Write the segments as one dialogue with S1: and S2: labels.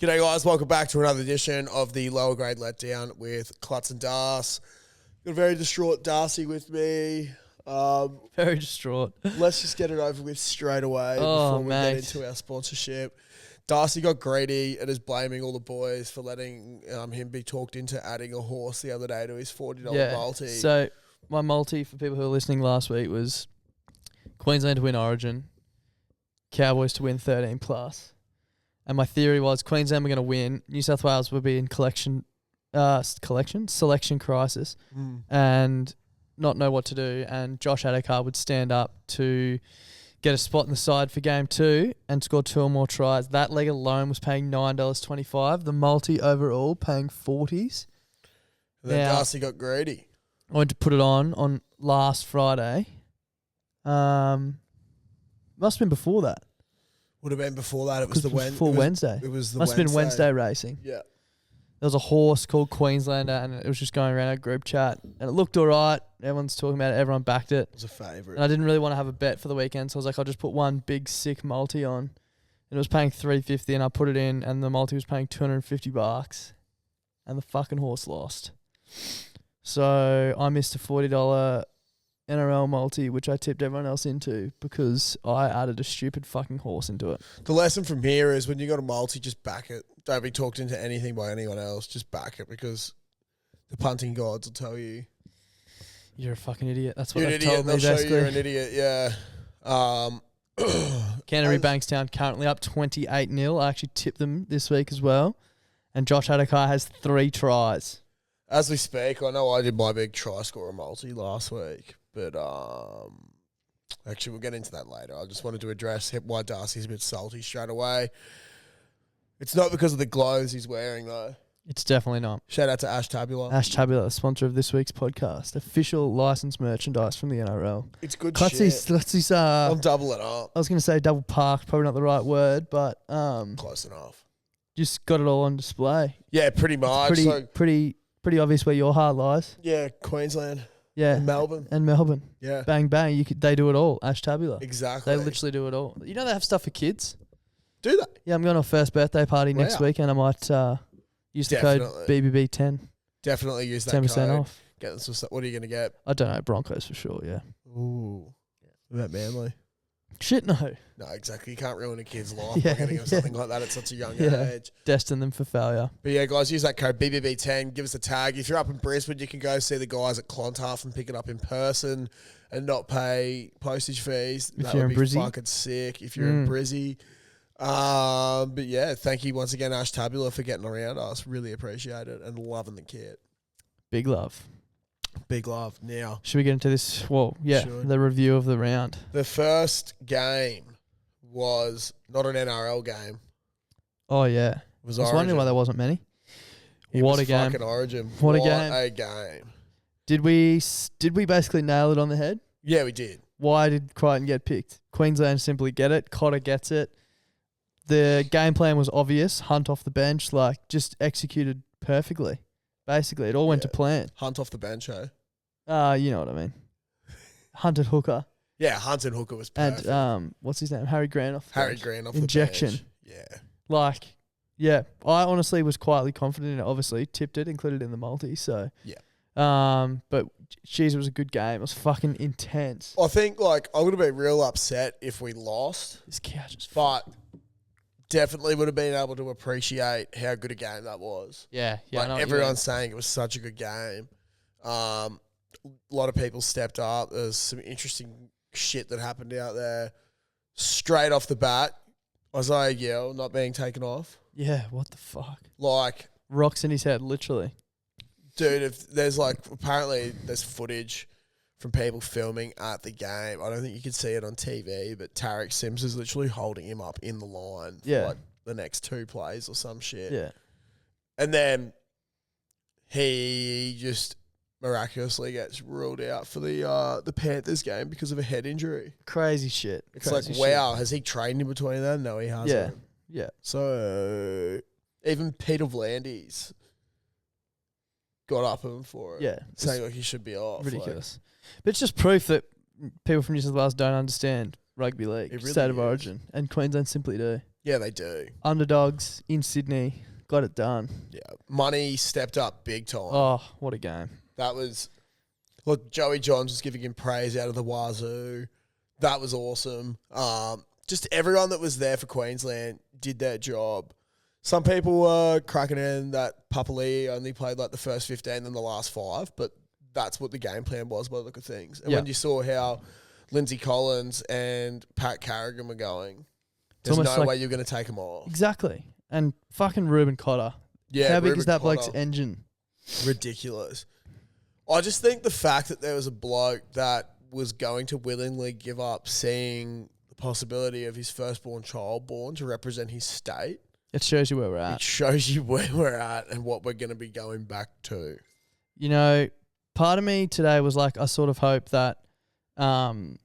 S1: G'day guys, welcome back to another edition of the Lower Grade Letdown with Klutz and Das. Got a very distraught Darcy with me.
S2: Very distraught.
S1: Let's just get it over with straight away before we get into our sponsorship. Darcy got greedy and is blaming all the boys for letting him be talked into adding a horse the other day to his $40 multi.
S2: So my multi, for people who were listening last week, was Queensland to win Origin, Cowboys to win 13 plus. And my theory was Queensland were going to win, New South Wales would be in selection crisis, and not know what to do. And Josh Adokar would stand up to get a spot in the side for game 2 and score 2 or more tries. That leg alone was paying $9.25. The multi overall paying 40s.
S1: And then Darcy got greedy.
S2: I went to put it on last Friday. Must have been before that.
S1: Would have been before that. It was the
S2: Wednesday.
S1: It was the
S2: Must have been Wednesday racing.
S1: Yeah.
S2: There was a horse called Queenslander, and it was just going around our group chat, and it looked all right. Everyone's talking about it. Everyone backed it.
S1: It was a favourite.
S2: And I didn't really want to have a bet for the weekend, so I was like, I'll just put one big sick multi on. And it was paying $350, and I put it in, and the multi was paying $250, and the fucking horse lost. So I missed a $40 NRL multi, which I tipped everyone else into because I added a stupid fucking horse into it.
S1: The lesson from here is when you got a multi, just back it. Don't be talked into anything by anyone else. Just back it because the punting gods will tell you.
S2: You're a fucking idiot. That's what they've
S1: told
S2: me,
S1: basically.
S2: basically.
S1: You're an idiot, yeah.
S2: Canterbury Bankstown currently up 28-0. I actually tipped them this week as well. And Josh Adokar has 3 tries.
S1: As we speak, I know I did my big try scorer multi last week. But actually, we'll get into that later. I just wanted to address why Darcy's a bit salty straight away. It's not because of the gloves he's wearing, though.
S2: It's definitely not.
S1: Shout out to Ash Tabula.
S2: Ash Tabula, the sponsor of this week's podcast. Official licensed merchandise from the NRL.
S1: It's good shit. I'm doubling up.
S2: I was going to say double parked, probably not the right word, but
S1: close enough.
S2: Just got it all on display.
S1: Yeah, pretty much.
S2: Pretty obvious where your heart lies.
S1: Yeah, Queensland.
S2: Yeah.
S1: And Melbourne.
S2: Yeah. Bang, bang. They do it all. Ash Tabula.
S1: Exactly.
S2: They literally do it all. You know they have stuff for kids?
S1: Do they?
S2: Yeah, I'm going to a first birthday party next week, and I might use the code BBB10.
S1: Definitely use that
S2: 10%
S1: code.
S2: off.
S1: Get them some, what are you going to get?
S2: I don't know. Broncos for sure, yeah.
S1: Ooh. What about Manly?
S2: Shit, no.
S1: No, exactly. You can't ruin a kid's life by getting them something like that at such a young age.
S2: Destine them for failure.
S1: But yeah, guys, use that code BBB10. Give us a tag. If you're up in Brisbane, you can go see the guys at Clontarf and pick it up in person and not pay postage fees.
S2: If you're in Brizzy.
S1: Fucking sick. If you're in Brizzy. But yeah, thank you once again, Ash Tabula, for getting around us. Really appreciate it and loving the kit.
S2: Big love.
S1: Big love. Now,
S2: should we get into this? Well, yeah, the review of the round.
S1: The first game was not an NRL game.
S2: Oh, yeah.
S1: It was
S2: I was wondering why there wasn't many.
S1: What a game. Fucking Origin.
S2: What a
S1: game.
S2: Did we basically nail it on the head?
S1: Yeah, we did.
S2: Why did Crichton get picked? Queensland simply get it. Cotter gets it. The game plan was obvious. Hunt off the bench, just executed perfectly. Basically, it all went to plan.
S1: Hunt off the bench, eh?
S2: You know what I mean. Hunt at hooker.
S1: Yeah, Hunt and hooker was perfect.
S2: And, what's his name? Harry Grant off the bench.
S1: Injection.
S2: The bench. Yeah. I honestly was quietly confident in it. Obviously, tipped it, included in the multi, so.
S1: Yeah.
S2: But, geez, it was a good game. It was fucking intense.
S1: I think, I would have been real upset if we lost.
S2: This couch is
S1: definitely would have been able to appreciate how good a game that was.
S2: Yeah.
S1: Everyone's saying it was such a good game. A lot of people stepped up. There's some interesting shit that happened out there. Straight off the bat, Isaiah Gill not being taken off.
S2: Yeah, what the fuck?
S1: Rocks
S2: in his head, literally.
S1: Dude, if there's apparently there's footage from people filming at the game. I don't think you could see it on TV, but Tarek Sims is literally holding him up in the line for the next 2 plays or some shit.
S2: Yeah.
S1: And then he just miraculously gets ruled out for the Panthers game because of a head injury.
S2: Crazy shit.
S1: It's wow, has he trained in between that? No, he hasn't.
S2: Yeah.
S1: So even Peter Vlandis got up him for it.
S2: Yeah.
S1: Saying he should be off.
S2: Ridiculous. But it's just proof that people from New South Wales don't understand rugby league,
S1: It really
S2: state of
S1: is.
S2: origin, and Queensland simply do.
S1: Yeah, they do.
S2: Underdogs in Sydney. Got it done.
S1: Yeah. Money stepped up big time.
S2: Oh, what a game.
S1: That was... Look, Joey Johns was giving him praise out of the wazoo. That was awesome. Just everyone that was there for Queensland did their job. Some people were cracking in that Papali only played like the first 15 and the last 5, but that's what the game plan was by the look of things. And when you saw how Lindsay Collins and Pat Carrigan were going, there's no way you're going to take them off.
S2: Exactly. And fucking Ruben Cotter.
S1: Yeah,
S2: how big
S1: Ruben
S2: is that
S1: Cotter.
S2: bloke's engine?
S1: Ridiculous. I just think the fact that there was a bloke that was going to willingly give up seeing the possibility of his firstborn child born to represent his state.
S2: It shows you where we're at.
S1: It shows you where we're at and what we're going to be going back to.
S2: You know, part of me today was like, I sort of hope that New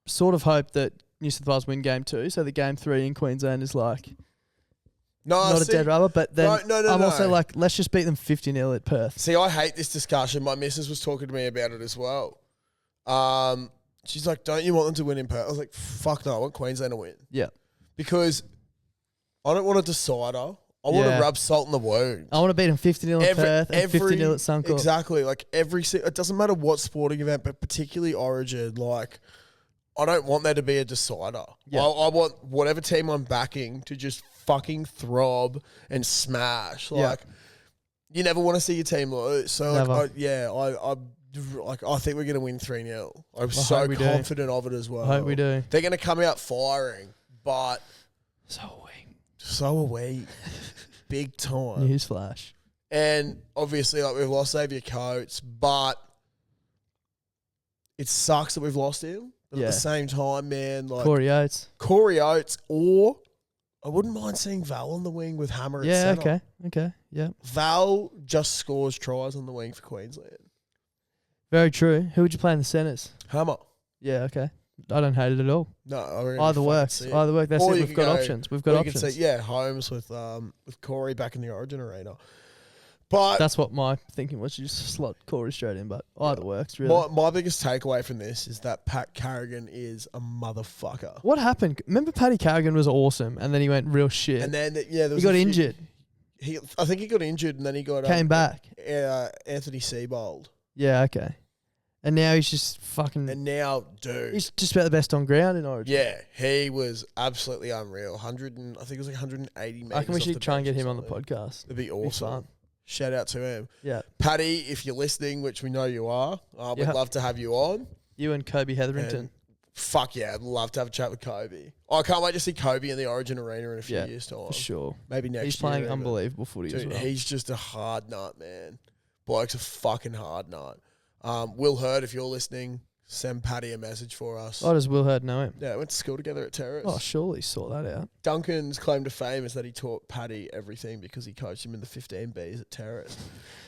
S2: South Wales win game 2, so the game 3 in Queensland is like not a dead rubber, but then I'm also like, let's just beat them 50-0 at Perth.
S1: See, I hate this discussion. My missus was talking to me about it as well. She's like, don't you want them to win in Perth? I was like, fuck no, I want Queensland to win. Yeah. Because I don't want a decider. I want to rub salt in the wound.
S2: I want to beat them 50-0 at Perth and 50-0 at Suncorp.
S1: Exactly. Like it doesn't matter what sporting event, but particularly Origin, like I don't want there to be a decider. Yeah. I want whatever team I'm backing to just fucking throb and smash. Like you never want to see your team lose. So like, I think we're going to win 3-0. I'm so confident of it as well.
S2: I hope we do.
S1: They're going to come out firing, but so are we. Big time.
S2: Newsflash.
S1: And obviously, like we've lost Xavier Coates, but it sucks that we've lost him. But at the same time, man, like Corey Oates, or I wouldn't mind seeing Val on the wing with Hammer at centre.
S2: Okay, yeah.
S1: Val just scores tries on the wing for Queensland.
S2: Very true. Who would you play in the centres?
S1: Hammer.
S2: Yeah, okay. I don't hate it at all.
S1: No,
S2: either works. Either works. That's it. We've got options. We've got options.
S1: You can say, Holmes with Corey back in the Origin arena. But
S2: that's what my thinking was. You just slot Corey straight in, but either works, really.
S1: My biggest takeaway from this is that Pat Carrigan is a motherfucker.
S2: What happened? Remember Paddy Carrigan was awesome, and then he went real shit.
S1: And then, he
S2: got injured.
S1: I think he got injured, and then he got...
S2: Came back.
S1: Anthony Seibold.
S2: Yeah, okay. And now he's just fucking...
S1: And now, dude...
S2: He's just about the best on ground in Origin.
S1: Yeah, he was absolutely unreal. I think it was like 180 metres.
S2: I reckon we should try and get him on the podcast.
S1: It'd be awesome. Shout out to him.
S2: Yeah.
S1: Paddy, if you're listening, which we know you are, we'd love to have you on.
S2: You and Kobe Hetherington.
S1: Fuck yeah, I'd love to have a chat with Kobe. I can't wait to see Kobe in the Origin arena in a few years' time.
S2: For sure.
S1: Maybe next year.
S2: He's playing unbelievable footy as well.
S1: He's just a hard nut, man. Bloke's a fucking hard nut. Will Hurd, if you're listening, send Paddy a message for us.
S2: Oh, does Will Hurd know him?
S1: Yeah, went to school together at Terrace.
S2: Oh, surely sort that out.
S1: Duncan's claim to fame is that he taught Paddy everything because he coached him in the 15Bs at Terrace.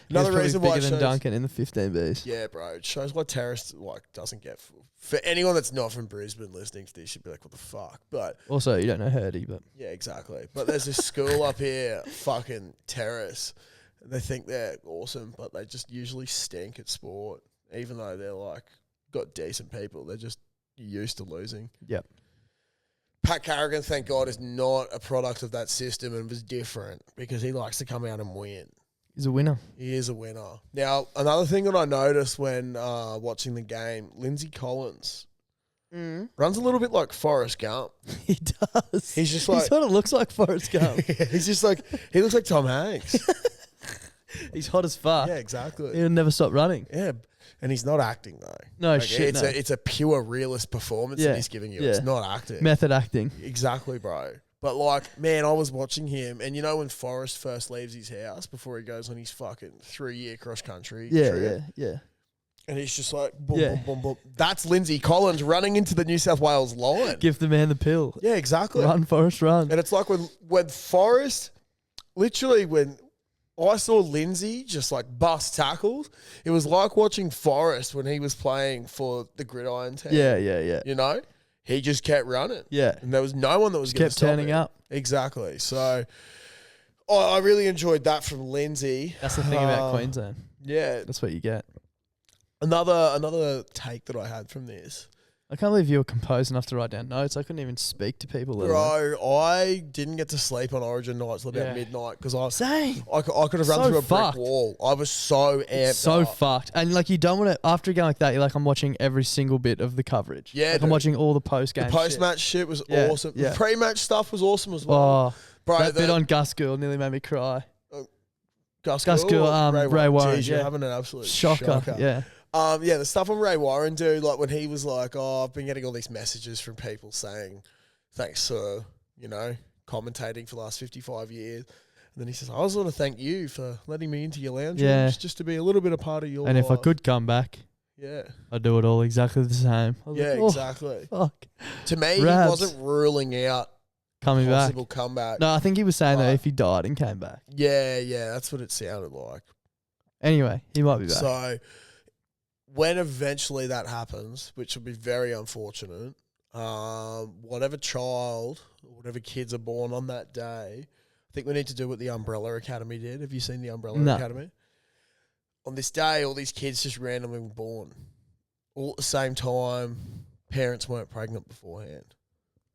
S1: Another reason why
S2: bigger than Duncan in the 15Bs.
S1: Yeah, bro. It shows why Terrace doesn't get... For anyone that's not from Brisbane listening to this, should be like, what the fuck? But
S2: also, you don't know Hurdy, but...
S1: Yeah, exactly. But there's this school up here, fucking Terrace. They think they're awesome, but they just usually stink at sport. Even though they're like got decent people, they're just used to losing.
S2: Yep.
S1: Pat Carrigan, thank God, is not a product of that system and was different because he likes to come out and win.
S2: He's a winner.
S1: He is a winner. Now, another thing that I noticed when watching the game, Lindsay Collins runs a little bit like Forrest Gump.
S2: He does.
S1: He's just like...
S2: He sort of looks like Forrest Gump.
S1: He's just like... He looks like Tom Hanks.
S2: He's hot as fuck.
S1: Yeah, exactly.
S2: He'll never stop running.
S1: Yeah. And he's not acting, though.
S2: No, shit,
S1: It's a pure realist performance that he's giving you. Yeah. It's not acting.
S2: Method acting.
S1: Exactly, bro. But, like, man, I was watching him, and you know when Forrest first leaves his house before he goes on his fucking 3-year cross-country trip?
S2: Yeah.
S1: And he's just like, boom, boom, boom, boom. That's Lindsay Collins running into the New South Wales line.
S2: Give the man the pill.
S1: Yeah, exactly.
S2: Run, Forrest, run.
S1: And it's like when Forrest, literally when I saw Lindsay just like bust tackles, it was like watching Forrest when he was playing for the Gridiron team.
S2: Yeah.
S1: You know? He just kept running.
S2: Yeah.
S1: And there was no one that was going to stop him.
S2: Kept turning up.
S1: Exactly. So I really enjoyed that from Lindsay.
S2: That's the thing about Queensland.
S1: Yeah.
S2: That's what you get.
S1: Another take that I had from this.
S2: I can't believe you were composed enough to write down notes. I couldn't even speak to people.
S1: Bro, I didn't get to sleep on Origin nights till about midnight because
S2: Same.
S1: I could have run through a brick wall. I was so amped up.
S2: Fucked. And like you don't want to, after a game like that, you're like, I'm watching every single bit of the coverage.
S1: Yeah,
S2: like I'm watching all the post-game
S1: The post-match shit was awesome.
S2: Yeah.
S1: The pre-match stuff was awesome as well.
S2: Oh,
S1: bro,
S2: that bit on Gus Gould nearly made me cry.
S1: Gus
S2: Gould, Ray Warren.
S1: Jeez, you're having an absolute
S2: shocker. Yeah.
S1: The stuff on Ray Warren, dude, like when he was like, I've been getting all these messages from people saying, thanks, sir, commentating for the last 55 years. And then he says, I just want to thank you for letting me into your lounge rooms just to be a little bit a part of your
S2: And
S1: life.
S2: if I could come back, I'd do it all exactly the same.
S1: Exactly.
S2: Fuck.
S1: To me, he wasn't ruling out
S2: coming
S1: possible
S2: back.
S1: comeback.
S2: No, I think he was saying that if he died and came back.
S1: Yeah, that's what it sounded like.
S2: Anyway, he might be back.
S1: So when eventually that happens, which will be very unfortunate, whatever child or whatever kids are born on that day, I think we need to do what the Umbrella Academy did. Have you seen the Umbrella Academy? On this day, all these kids just randomly were born. All at the same time, parents weren't pregnant beforehand.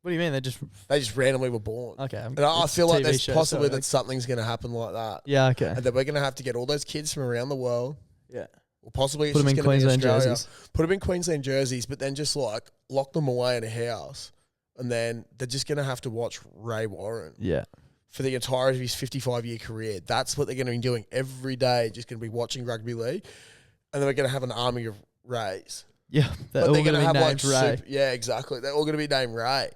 S2: What do you mean? They just
S1: randomly were born.
S2: Okay.
S1: And I feel like there's possibly that something's going to happen like that.
S2: Yeah, okay.
S1: And then we're going to have to get all those kids from around the world.
S2: Yeah.
S1: Or possibly
S2: put them in Queensland jerseys.
S1: Put them in Queensland jerseys, but then just like lock them away in a house. And then they're just going to have to watch Ray Warren.
S2: Yeah.
S1: For the entirety of his 55-year career. That's what they're going to be doing every day, just going to be watching rugby league. And then we're going to have an army of Rays.
S2: Yeah. They're all going to be named Ray.
S1: Yeah, exactly. They're all going to be named Ray.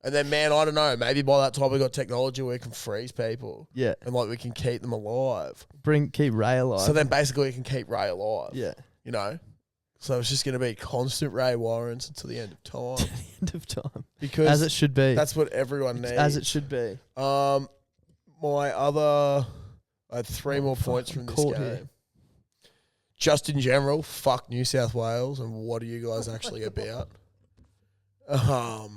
S1: And then, man, I don't know. Maybe by that time we got technology where we can freeze people.
S2: Yeah.
S1: And we can keep them alive.
S2: Keep Ray alive.
S1: So then basically we can keep Ray alive.
S2: Yeah.
S1: So it's just going to be constant Ray Warrens until the end of time.
S2: The end of time.
S1: Because
S2: as it should be.
S1: That's what everyone needs.
S2: As it should be.
S1: I had three more points from this game. Here. Just in general, fuck New South Wales and what are you guys actually about? I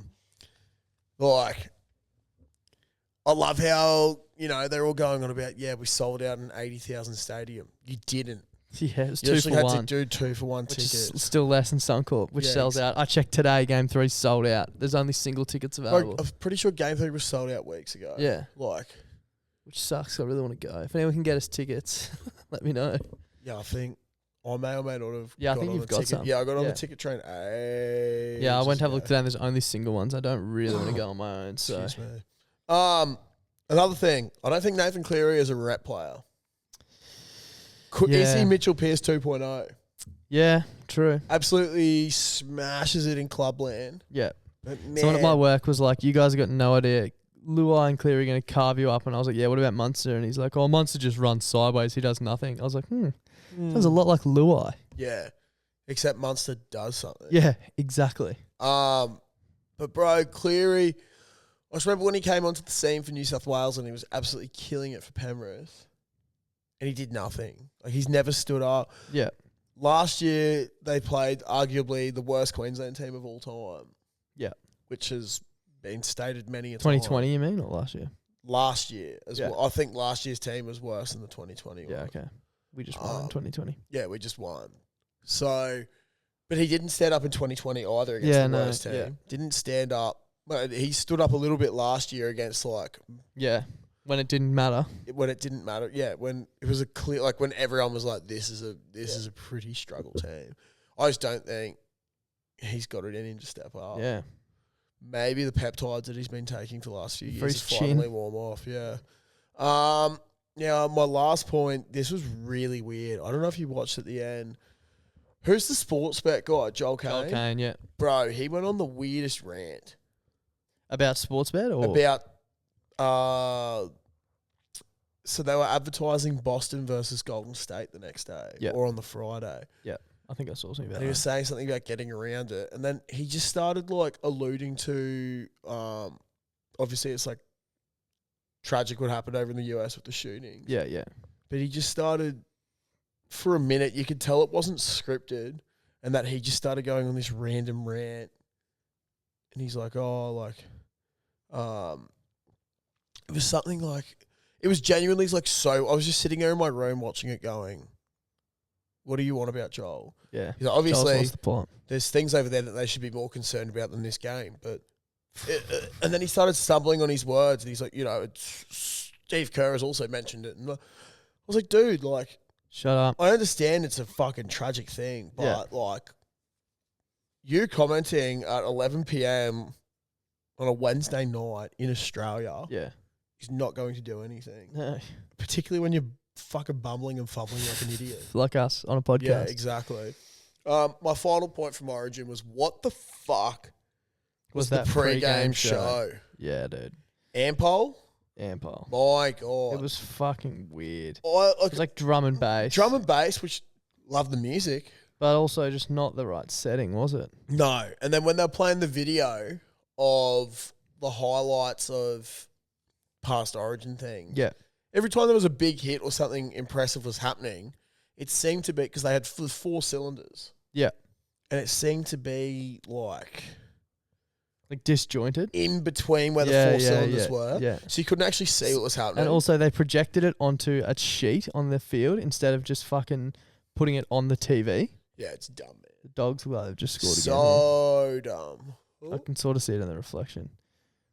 S1: love how, they're all going on about, we sold out an 80,000 stadium. You didn't.
S2: Yeah, it's
S1: you
S2: 2 for 1.
S1: You do 2 for 1 tickets.
S2: Still less than Suncorp, which sells out. I checked today, Game 3 sold out. There's only single tickets available.
S1: I'm pretty sure Game 3 was sold out weeks ago.
S2: Yeah. Which sucks. I really want to go. If anyone can get us tickets, let me know.
S1: Yeah, I think I may or may not have.
S2: Yeah, I think you've got some.
S1: Yeah, I got on the ticket train.
S2: Yeah, I went to have a look today and there's only single ones. I don't really want to go on my own. So.
S1: Excuse me. Another thing, I don't think Nathan Cleary is a rep player. Is he Mitchell Pearce 2.0?
S2: Yeah, true.
S1: Absolutely smashes it in clubland.
S2: Yeah. Someone at my work was like, you guys have got no idea. Luai and Cleary are going to carve you up. And I was like, yeah, what about Munster? And he's like, Munster just runs sideways. He does nothing. I was like, sounds a lot like Luai.
S1: Yeah. Except Munster does something.
S2: Yeah, exactly.
S1: But bro, Cleary, I just remember when he came onto the scene for New South Wales and he was absolutely killing it for Penrith. And he did nothing. He's never stood up.
S2: Yeah.
S1: Last year, they played arguably the worst Queensland team of all time.
S2: Yeah.
S1: Which has been stated many a time.
S2: 2020, you mean, or last year?
S1: Last year as well. I think last year's team was worse than the 2020 one.
S2: Yeah, okay. We just won in 2020.
S1: Yeah, we just won. So, but he didn't stand up in 2020 either against the worst team. Yeah. Didn't stand up. But he stood up a little bit last year against
S2: Yeah. When it didn't matter.
S1: When it didn't matter. Yeah, when it was a clear, when everyone was like, this is a pretty struggle team. I just don't think he's got it in him to step up.
S2: Yeah.
S1: Maybe the peptides that he's been taking for the last few years
S2: have
S1: finally warm off. Yeah. My last point, this was really weird. I don't know if you watched at the end. Who's the sports bet guy? Joel Kane?
S2: Joel Kane, yeah.
S1: Bro, he went on the weirdest rant.
S2: About sports bet or?
S1: About... so they were advertising Boston versus Golden State the next day or on the Friday.
S2: Yeah, I think I saw something about
S1: He was saying something about getting around it. And then he just started alluding to, obviously it's tragic what happened over in the US with the shooting.
S2: Yeah, yeah.
S1: But he just started, for a minute, you could tell it wasn't scripted and that he just started going on this random rant. And he's like, it was something it was genuinely so, I was just sitting there in my room watching it going, what do you want about Joel?
S2: Yeah.
S1: He's like, obviously,
S2: Joel's lost the plot.
S1: there's things over there that they should be more concerned about than this game. But and then he started stumbling on his words, and he's like, Steve Kerr has also mentioned it, and I was like, dude, like,
S2: Shut up.
S1: I understand it's a fucking tragic thing, but like, you commenting at 11 p.m. on a Wednesday night in Australia is not going to do anything.
S2: No.
S1: Particularly when you're fucking bumbling and fumbling like an idiot.
S2: Like us on a podcast.
S1: Yeah, exactly. My final point from Origin was, what the fuck was the
S2: that
S1: pre-game show?
S2: Yeah, dude.
S1: Ampol?
S2: Ampol.
S1: My God.
S2: It was fucking weird.
S1: It
S2: It was like drum and bass.
S1: Drum and bass, which love the music.
S2: But also just not the right setting, was it?
S1: No. And then when they're playing the video of the highlights of past Origin things,
S2: Yeah.
S1: every time there was a big hit or something impressive was happening, it seemed to be, because they had 4 cylinders.
S2: Yeah.
S1: And it seemed to be like
S2: disjointed.
S1: in between where the 4 cylinders were.
S2: Yeah.
S1: So you couldn't actually see what was happening.
S2: And also they projected it onto a sheet on the field instead of just fucking putting it on the TV.
S1: Yeah, it's dumb, man.
S2: The Dogs will have just scored again.
S1: So dumb.
S2: I can sort of see it in the reflection.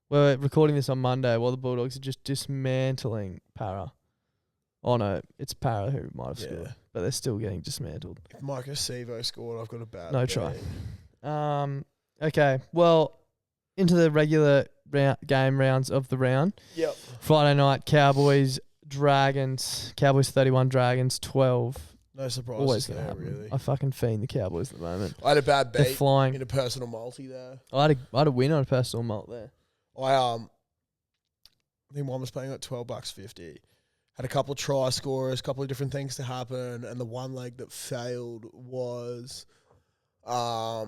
S2: We're recording this on Monday while the Bulldogs are just dismantling Para. Oh no, it's Para who might have scored, but they're still getting dismantled.
S1: If Micah Sevo scored, I've got a bad
S2: No
S1: day.
S2: try. Okay, well, into the regular game rounds of the round.
S1: Yep.
S2: Friday night, Cowboys, Dragons. Cowboys 31, Dragons 12.
S1: No surprise.
S2: Always going to
S1: there,
S2: happen.
S1: really.
S2: I fucking fiend the Cowboys at the moment.
S1: I had a bad
S2: They're
S1: beat
S2: flying.
S1: in a personal multi there.
S2: I had a win on a personal mult there.
S1: I think one was paying like $12.50. Had a couple of try scorers, a couple of different things to happen, and the one leg that failed was the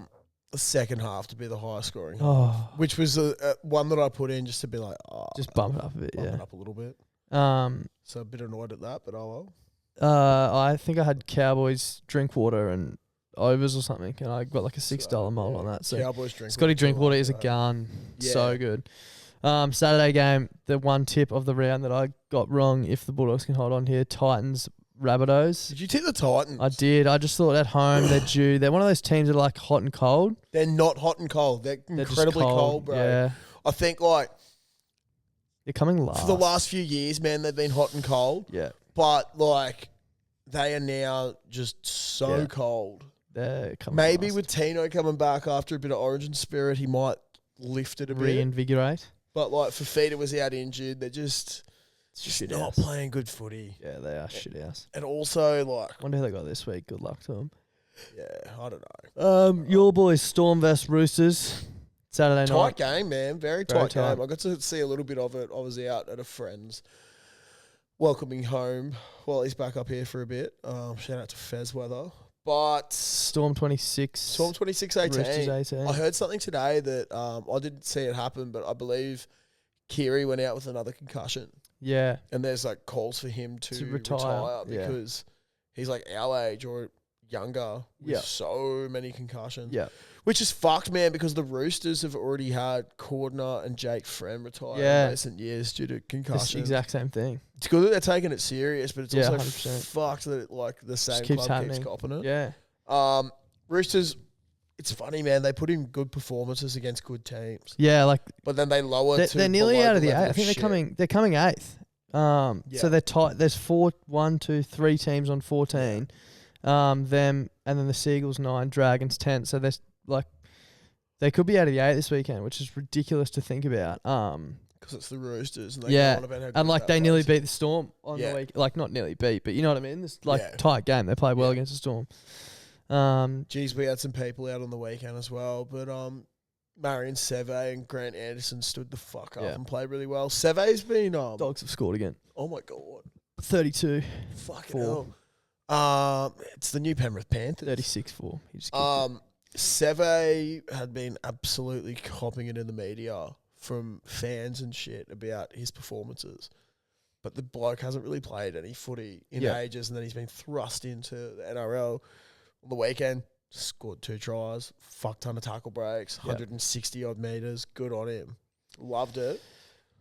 S1: second half to be the highest scoring half, which was a one that I put in just to be like,
S2: just bump it up a bit,
S1: bump it up a little bit. So a bit annoyed at that, but oh well.
S2: I think I had Cowboys Drinkwater and overs or something, and I got like a $6 mult on that. So
S1: Cowboys Drinkwater.
S2: Scotty Drinkwater is a gun.
S1: Yeah.
S2: So good. Saturday game, the one tip of the round that I got wrong, if the Bulldogs can hold on here, Titans Rabbitohs.
S1: Did you tip the Titans?
S2: I did. I just thought at home they're due. They're one of those teams that are like hot and cold.
S1: They're not hot and cold. They're
S2: They're just
S1: incredibly cold, bro.
S2: Yeah.
S1: I think like
S2: They're coming last.
S1: for the last few years, man, they've been hot and cold.
S2: Yeah.
S1: But like they are now just so
S2: Yeah.
S1: cold.
S2: They're coming
S1: Maybe
S2: last.
S1: with Tino coming back after a bit of Origin spirit, he might lift it a bit.
S2: Reinvigorate.
S1: But like Fafita was out injured. They're just
S2: Shit
S1: not
S2: house.
S1: playing good footy.
S2: Yeah, they are shit house.
S1: And also like,
S2: Wonder who they got this week. Good luck to them.
S1: yeah, I don't know.
S2: Your boys Storm vs Roosters. Saturday
S1: Tight
S2: night.
S1: game, man. Very
S2: Very
S1: tight
S2: tight.
S1: game. I got to see a little bit of it. I was out at a friend's, welcoming home while he's back up here for a bit. Shout out to Fez Weather. But
S2: Storm 26.
S1: Storm 26-18.
S2: Roosters 18.
S1: I heard something today that I didn't see it happen, but I believe Kiri went out with another concussion.
S2: Yeah.
S1: And there's like calls for him to
S2: retire.
S1: retire because he's like our age or younger with so many concussions.
S2: Yeah.
S1: Which is fucked, man, because the Roosters have already had Cordner and Jake Friend retire in recent years due to
S2: It's
S1: concussion.
S2: the exact same thing.
S1: It's good that they're taking it serious, but it's
S2: Yeah,
S1: also
S2: 100%.
S1: fucked that like the same
S2: keeps
S1: club
S2: happening.
S1: keeps copping it.
S2: Yeah.
S1: Roosters, it's funny, man. They put in good performances against good teams,
S2: Yeah, like
S1: but then they lower.
S2: they're nearly
S1: below
S2: out of the
S1: level
S2: eight. I think
S1: shit.
S2: they're coming eighth. So they're tight. There's 3 teams on 14. Them and then the Seagulls 9, Dragons 10. So there's like they could be out of the 8 this weekend, which is ridiculous to think about.
S1: Because it's the Roosters. And they
S2: Yeah,
S1: go on about how
S2: and
S1: good
S2: like
S1: that
S2: they nearly
S1: place is.
S2: beat the Storm on
S1: Yeah.
S2: the week. Like not nearly beat, but you know what I mean. This
S1: Yeah.
S2: tight game. They played well
S1: Yeah.
S2: against the Storm.
S1: Geez, we had some people out on the weekend as well, but Marion Seve and Grant Anderson stood the fuck up and played really well. Seve's been
S2: Dogs have scored again.
S1: oh my god,
S2: 32.
S1: fucking
S2: 4.
S1: hell. It's the new Penrith Panthers.
S2: 36-4. He just kicked it.
S1: Seve had been absolutely copping it in the media from fans and shit about his performances. But the bloke hasn't really played any footy in ages, and then he's been thrust into the NRL on the weekend. Scored 2 tries, fuck ton of tackle breaks, 160 odd meters. Good on him. Loved it.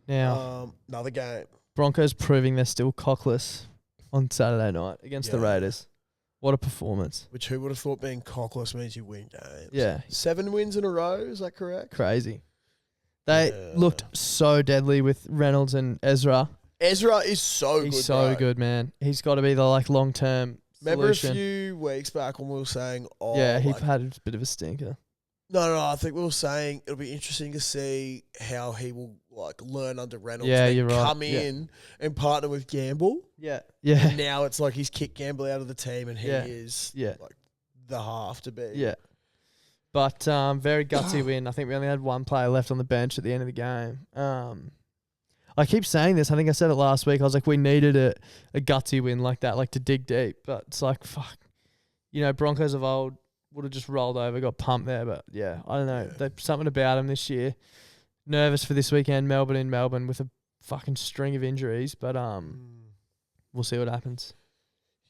S2: Now,
S1: Another game.
S2: Broncos proving they're still cockless on Saturday night against the Raiders. What a performance.
S1: Which who would have thought being cockless means you win games?
S2: Yeah.
S1: 7 wins in a row, is that correct?
S2: Crazy. They looked so deadly with Reynolds and Ezra.
S1: Ezra is so good,
S2: He's so
S1: bro.
S2: good, man. He's got to be the long-term
S1: Remember
S2: solution.
S1: a few weeks back when we were saying,
S2: he had a bit of a stinker.
S1: No, I think we were saying it'll be interesting to see how he will learn under Reynolds.
S2: Yeah,
S1: and
S2: you're right.
S1: Come in and partner with Gamble.
S2: Yeah.
S1: And now it's like he's kicked Gamble out of the team, and he
S2: Yeah.
S1: is
S2: Yeah.
S1: the half to be.
S2: Yeah. But very gutsy win. I think we only had one player left on the bench at the end of the game. I keep saying this. I think I said it last week. I was like, we needed a gutsy win like that, to dig deep. But it's like, fuck. Broncos of old would have just rolled over, got pumped there. But, yeah, I don't know. There's something about them this year. Nervous for this weekend. Melbourne in Melbourne with a fucking string of injuries. But we'll see what happens.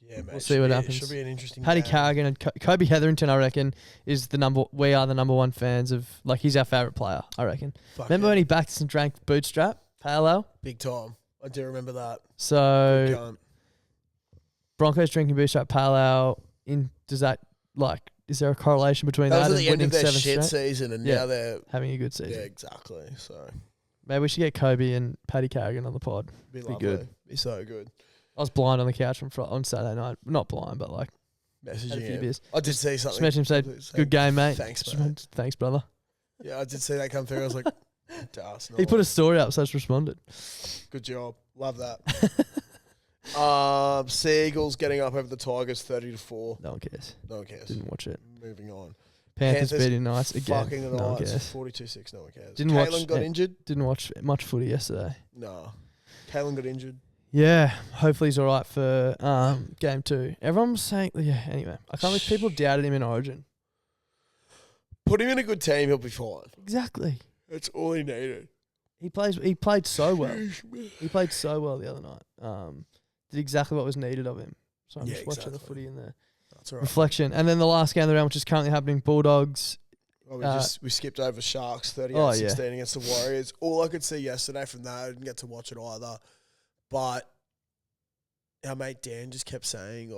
S1: Yeah, mate.
S2: We'll see what happens.
S1: Should be an interesting
S2: Paddy
S1: game.
S2: Carrigan and Kobe Hetherington, I reckon, is we are the number one fans of, he's our favourite player, I reckon. Remember when he backed us and drank bootstrap? Parallel?
S1: Big time. I do remember that.
S2: So,
S1: Good cunt.
S2: Broncos drinking bootstrap parallel, is there a correlation between
S1: That
S2: that
S1: was at
S2: and
S1: the end
S2: winning
S1: of their
S2: 7
S1: shit
S2: straight?
S1: season, and
S2: Yeah.
S1: now they're...
S2: Having a good season.
S1: Yeah, exactly. So,
S2: Maybe we should get Kobe and Paddy Carrigan on the pod.
S1: be
S2: Be
S1: lovely.
S2: good.
S1: Be so good.
S2: I was blind on the couch on Saturday night. Not blind, but had a
S1: Messaging
S2: few
S1: him.
S2: beers.
S1: I did see
S2: Just
S1: something.
S2: messaged him, said,
S1: Saying,
S2: good game, mate.
S1: Thanks,
S2: Just
S1: mate.
S2: went, thanks, brother.
S1: Yeah, I did see that come through. I was like, Das.
S2: He put a story up, so I just responded.
S1: Good job. Love that. Seagulls getting up over the Tigers 30-4.
S2: No one cares.
S1: No one cares.
S2: Didn't watch it.
S1: Moving on.
S2: Panthers beating Knights again.
S1: Fucking the
S2: No one
S1: Knights.
S2: cares.
S1: 42-6. No one cares.
S2: Didn't
S1: Kalen
S2: watch
S1: got
S2: it.
S1: injured?
S2: Didn't watch much footy yesterday.
S1: No. Kalen got injured.
S2: Yeah, hopefully he's all right for game 2. Everyone was saying, anyway, I can't believe people doubted him in Origin.
S1: Put him in a good team, he'll be fine.
S2: Exactly.
S1: That's all he needed.
S2: He played so well. He played so well the other night. Did exactly what was needed of him. So I'm just watching the footy in the
S1: That's all right.
S2: reflection. And then the last game of the round, which is currently happening, Bulldogs.
S1: Well, we skipped over Sharks 38-16 against the Warriors. All I could see yesterday from that, I didn't get to watch it either. But our mate Dan just kept saying,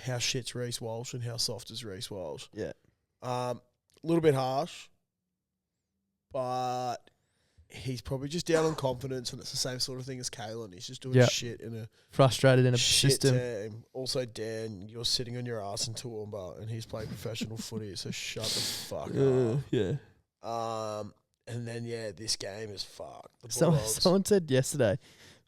S1: how shit's Reece Walsh and how soft is Reece Walsh.
S2: Yeah.
S1: A little bit harsh, but he's probably just down on confidence, and it's the same sort of thing as Kalen. He's just doing shit in a
S2: frustrated in a
S1: shit
S2: system.
S1: team. Also, Dan, you're sitting on your ass in Toowoomba, and he's playing professional footy, so shut the fuck up.
S2: Yeah.
S1: And then, this game is fucked. The
S2: Someone
S1: Bulldogs.
S2: said yesterday,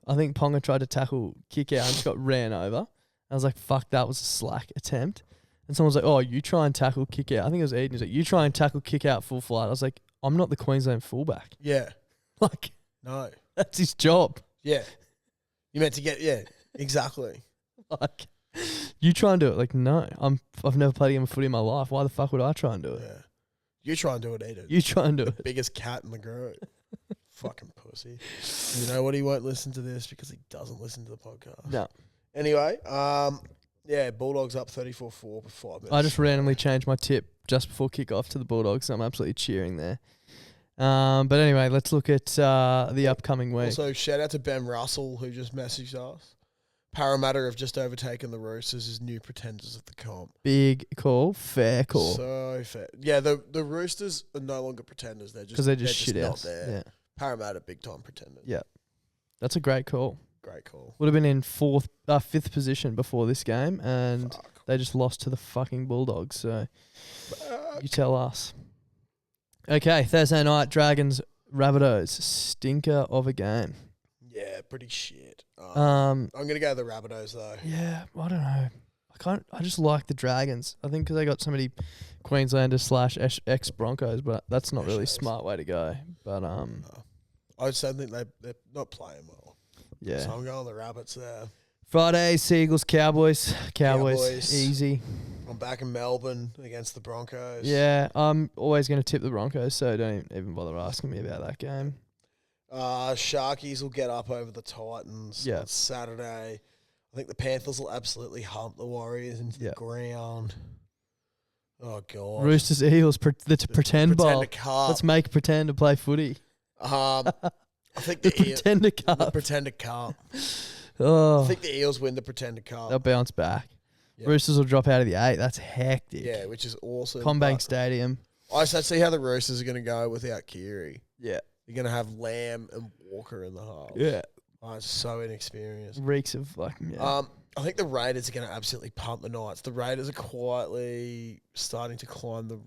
S2: I think Ponga tried to tackle kick out and just got ran over. I was like, fuck, that was a slack attempt. And someone was like, oh, you try and tackle kick out. I think it was Eden. He's like, you try and tackle kick out full flight. I was like, I'm not the Queensland fullback.
S1: Yeah. No.
S2: That's his job.
S1: Yeah. You meant to get, exactly.
S2: You try and do it. No, I've never played a game of footy in my life. Why the fuck would I try and do it?
S1: Yeah. You try and do it, Eden.
S2: You try and do it.
S1: Biggest cat in the group. Fucking pussy. You know what? He won't listen to this because he doesn't listen to the podcast.
S2: No.
S1: Anyway, Bulldogs up 34-4 for 5 minutes.
S2: I just randomly changed my tip just before kick-off to the Bulldogs. So I'm absolutely cheering there. But anyway, let's look at the upcoming week.
S1: Also, shout out to Ben Russell who just messaged us. Parramatta have just overtaken the Roosters as new pretenders of the comp.
S2: Big call, fair call.
S1: So fair. Yeah, the Roosters are no longer pretenders.
S2: Because they're just shit
S1: not
S2: house.
S1: there.
S2: Yeah.
S1: Parramatta big time pretenders.
S2: Yeah. That's a great call.
S1: Great call.
S2: Would have been in fifth position before this game, and they just lost to the fucking Bulldogs. So you tell us. Okay, Thursday night, Dragons, Rabbitohs. Stinker of a game.
S1: Yeah, pretty shit.
S2: I'm
S1: going to go the Rabbitohs, though.
S2: Yeah, I don't know. I just like the Dragons. I think because they got so many Queenslanders / ex-Broncos, but that's not really a smart way to go. But
S1: I just don't think they're not playing well.
S2: Yeah.
S1: So I'm going the Rabbits there.
S2: Friday, Seagulls, Cowboys. Cowboys, easy.
S1: I'm back in Melbourne against the Broncos.
S2: Yeah, I'm always going to tip the Broncos, so don't even bother asking me about that game.
S1: Sharkies will get up over the Titans
S2: Yeah.
S1: on Saturday. I think the Panthers will absolutely hump the Warriors into the ground. Oh, God.
S2: Roosters, Eels, the pretend bowl.
S1: Pretender Cup.
S2: Let's make pretend to play footy.
S1: I think
S2: the Pretender Cup.
S1: The Pretender Cup.
S2: Oh,
S1: I think the Eels win the Pretender Cup.
S2: they'll bounce back.
S1: Yeah.
S2: Roosters will drop out of the 8. That's hectic.
S1: Yeah, which is awesome.
S2: Combank
S1: but
S2: Stadium.
S1: I just see how the Roosters are going to go without Kiri.
S2: Yeah.
S1: You're going to have Lamb and Walker in the half.
S2: Yeah.
S1: Oh, it's so inexperienced.
S2: Reeks of like, yeah.
S1: I think the Raiders are going to absolutely pump the Knights. The Raiders are quietly starting to climb the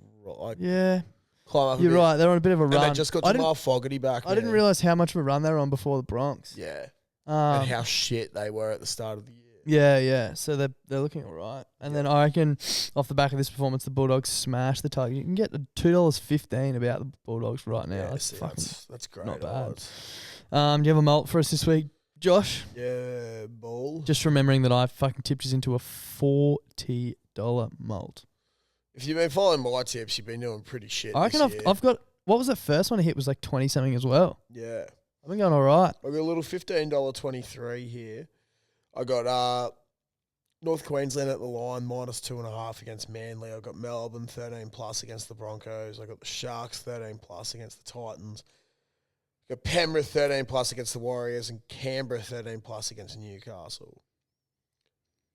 S1: climb up.
S2: You're right. They're on a bit of a run.
S1: And they just got Jamal Fogarty back.
S2: I didn't realize how much of a run they were on before the Bronx.
S1: Yeah. And how shit they were at the start of the year.
S2: Yeah. So they're looking all right. And then I reckon off the back of this performance, the Bulldogs smash the Tigers. You can get $2.15 about the Bulldogs right now.
S1: Yeah,
S2: that's
S1: great.
S2: not bad. Do you have a malt for us this week, Josh?
S1: Yeah, ball.
S2: Just remembering that I fucking tipped us into a $40 malt.
S1: If you've been following my tips, you've been doing pretty shit.
S2: I reckon I've got, what was that first one I hit was like 20 something as well.
S1: Yeah.
S2: I've been going all right.
S1: I got a little $15.23 here. I got North Queensland at the line -2.5 against Manly. I got Melbourne 13+ against the Broncos. I got the Sharks 13+ against the Titans. I got Penrith 13+ against the Warriors and Canberra 13+ against Newcastle.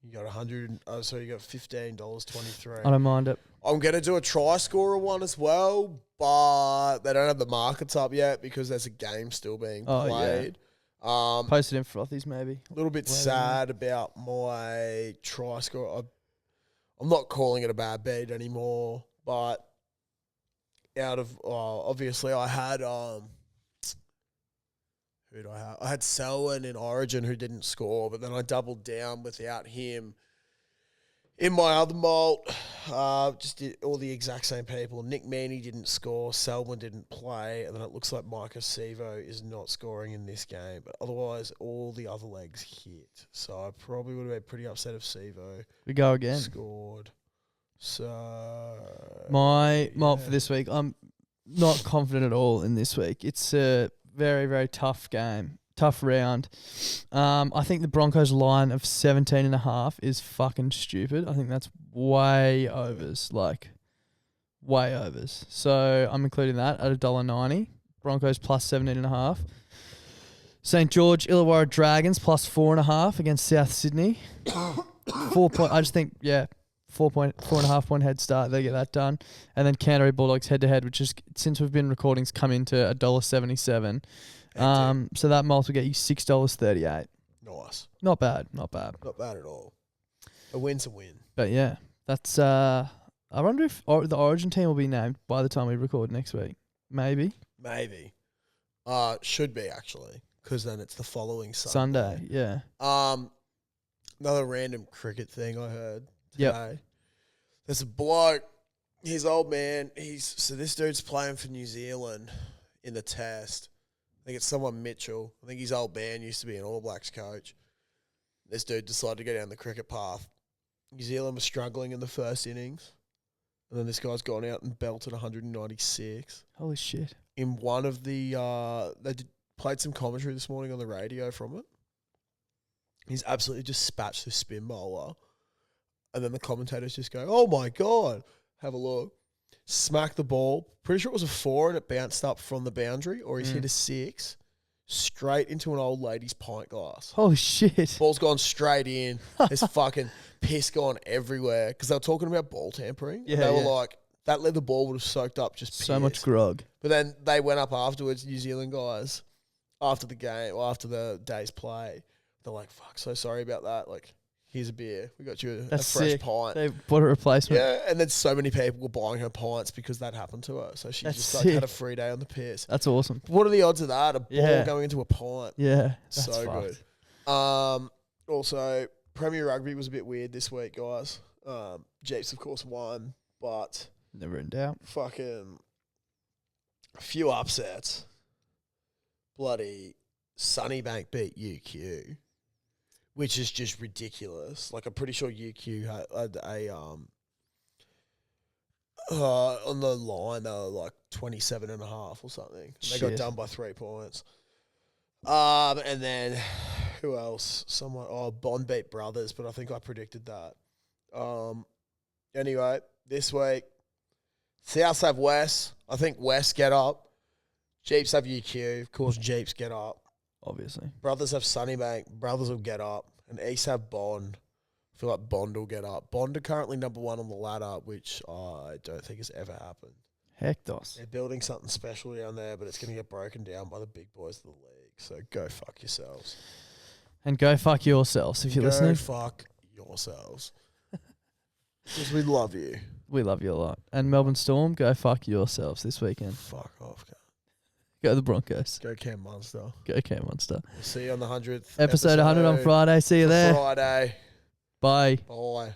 S1: You got you got $15.23.
S2: I don't mind it.
S1: I'm going to do a try scorer one as well, but they don't have the markets up yet because there's a game still being played. Yeah.
S2: Posted in frothies maybe.
S1: A little bit sad about my try score. I'm not calling it a bad beat anymore, but obviously I had who did I have? I had Selwyn in Origin who didn't score, but then I doubled down without him. In my other malt, just did all the exact same people. Nick Meaney didn't score, Selwyn didn't play, and then it looks like Micah Sevo is not scoring in this game. But otherwise, all the other legs hit. So I probably would have been pretty upset if Sevo
S2: We go again.
S1: scored. So
S2: My malt for this week, I'm not confident at all in this week. It's a very, very tough game. Tough round. I think the Broncos line of 17.5 is fucking stupid. I think that's way overs. Way overs. So I'm including that at $1.90. Broncos plus 17.5. St. George Illawarra Dragons plus 4.5 against South Sydney. 4 point. I just think 4.5 point head start. They get that done, and then Canterbury Bulldogs head to head, which is since we've been recording, come into $1.77. So that malt will get you $6.38.
S1: Nice.
S2: Not bad. Not bad.
S1: Not bad at all. A win's a win.
S2: But yeah, that's. I wonder if the Origin team will be named by the time we record next week. Maybe.
S1: Should be actually, because then it's the following
S2: Sunday. Yeah.
S1: Another random cricket thing I heard today.
S2: Yep.
S1: There's a bloke. His old man. This dude's playing for New Zealand in the Test. I think it's someone Mitchell. I think his old man used to be an All Blacks coach. This dude decided to go down the cricket path. New Zealand was struggling in the first innings. And then this guy's gone out and belted 196.
S2: Holy shit.
S1: In one of the... played some commentary this morning on the radio from it. He's absolutely just spatched the spin bowler. And then the commentators just go, oh my God, have a look. Smack the ball. Pretty sure it was a 4 and it bounced up from the boundary, or he's hit a 6 straight into an old lady's pint glass.
S2: Holy shit.
S1: Ball's gone straight in. There's fucking piss gone everywhere because they were talking about ball tampering.
S2: Yeah,
S1: they were like, that leather ball would have soaked up just piss.
S2: So much grog.
S1: But then they went up afterwards, New Zealand guys, after the game, or after the day's play. They're like, fuck, so sorry about that. Like, here's a beer. We got you a fresh pint.
S2: They bought a replacement.
S1: Yeah, and then so many people were buying her pints because that happened to her. So she just had a free day on the piss.
S2: That's awesome.
S1: What are the odds of that? A ball going into a pint.
S2: Yeah,
S1: that's so
S2: fucked.
S1: Good. Also, Premier Rugby was a bit weird this week, guys. Jeeps, of course, won, but
S2: never in doubt.
S1: Fucking a few upsets. Bloody Sunnybank beat UQ. Which is just ridiculous. Like, I'm pretty sure UQ had a on the line they were like 27.5 or something. They got done by 3 points. And then who else? Bond beat Brothers, but I think I predicted that. Anyway, this week Souths have West. I think West get up. Jeeps have UQ. Of course, Jeeps get up.
S2: Obviously.
S1: Brothers have Sunnybank. Brothers will get up. And East have Bond. I feel like Bond will get up. Bond are currently number 1 on the ladder, which I don't think has ever happened.
S2: Heck, dos.
S1: They're building something special down there, but it's going to get broken down by the big boys of the league. So go fuck yourselves.
S2: And go fuck yourselves if you're listening.
S1: Go fuck yourselves. Because we love you.
S2: We love you a lot. And Melbourne Storm, go fuck yourselves this weekend.
S1: Fuck off, guys.
S2: Go the Broncos.
S1: Go Cam Munster.
S2: Go Cam Monster.
S1: We'll see you on the 100th
S2: Episode 100 on Friday. See you there.
S1: Friday.
S2: Bye.
S1: Bye.